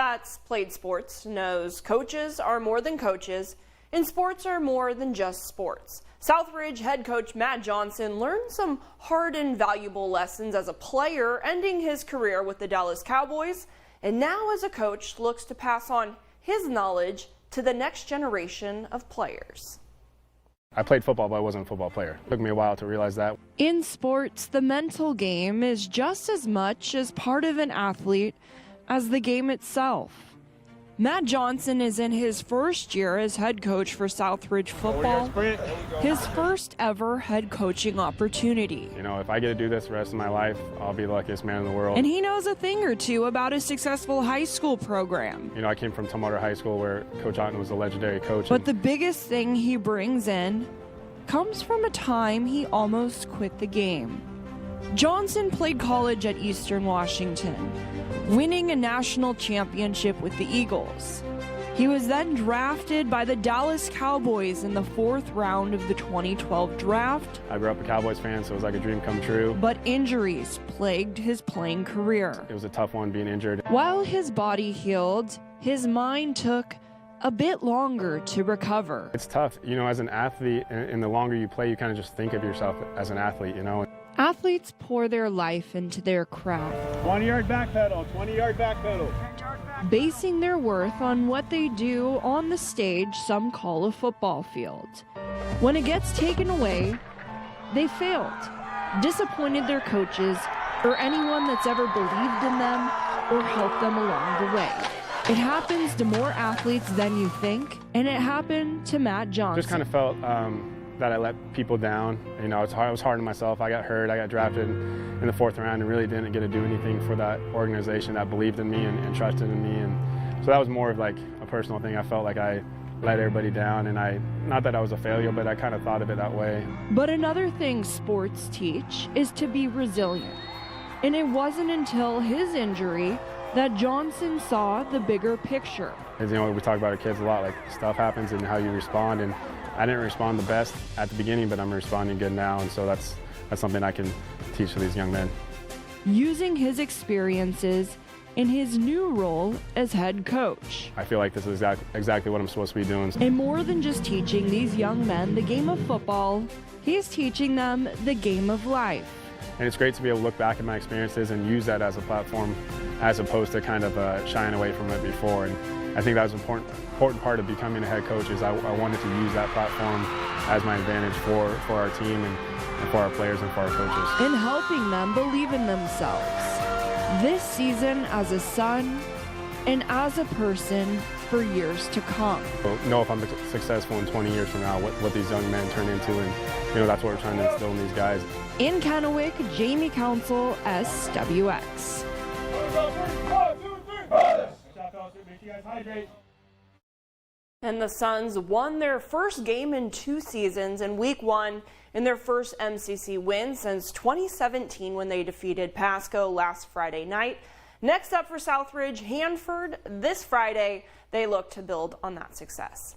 that's played sports knows coaches are more than coaches, and sports are more than just sports. Southridge head coach Matt Johnson learned some hard and valuable lessons as a player, ending his career with the Dallas Cowboys, and now as a coach looks to pass on his knowledge to the next generation of players. I played football, but I wasn't a football player. It took me a while to realize that. In sports, the mental game is just as much as part of an athlete as the game itself. Matt Johnson is in his first year as head coach for Southridge football, his first ever head coaching opportunity. You know, if I get to do this the rest of my life, I'll be the luckiest man in the world. And he knows a thing or two about a successful high school program. You know, I came from Tumwater High School where Coach Otten was a legendary coach. But the biggest thing he brings in comes from a time he almost quit the game. Johnson played college at Eastern Washington, winning a national championship with the Eagles. He was then drafted by the Dallas Cowboys in the 4th round of the 2012 draft. I grew up a Cowboys fan, so it was like a dream come true. But injuries plagued his playing career. It was a tough one being injured. While his body healed, his mind took a bit longer to recover. It's tough, you know, as an athlete, and the longer you play, you kind of just think of yourself as an athlete, you know. Athletes pour their life into their craft. 20-yard back pedal, 20-yard back pedal. Basing their worth on what they do on the stage some call a football field. When it gets taken away, they failed, disappointed their coaches, or anyone that's ever believed in them or helped them along the way. It happens to more athletes than you think, and it happened to Matt Johnson. Just kind of felt that I let people down. You know, I was hard on myself. I got hurt. I got drafted in the 4th round and really didn't get to do anything for that organization that believed in me and trusted in me. And so that was more of like a personal thing. I felt like I let everybody down, and not that I was a failure, but I kind of thought of it that way. But another thing sports teach is to be resilient. And it wasn't until his injury that Johnson saw the bigger picture. As you know, we talk about our kids a lot, like stuff happens and how you respond, and I didn't respond the best at the beginning, but I'm responding good now, and so that's something I can teach to these young men. Using his experiences in his new role as head coach. I feel like this is exactly what I'm supposed to be doing. And more than just teaching these young men the game of football, he's teaching them the game of life. And it's great to be able to look back at my experiences and use that as a platform as opposed to kind of shying away from it before. And I think that was an important part of becoming a head coach is I wanted to use that platform as my advantage for our team and for our players and for our coaches. In helping them believe in themselves. This season as a son and as a person for years to come. So know if I'm successful in 20 years from now, what these young men turn into, and you know that's what we're trying to instill in these guys. In Kennewick, Jamie Council, SWX. And the Suns won their first game in 2 seasons in Week 1 in their first MCC win since 2017 when they defeated Pasco last Friday night. Next up for Southridge, Hanford this Friday. They look to build on that success.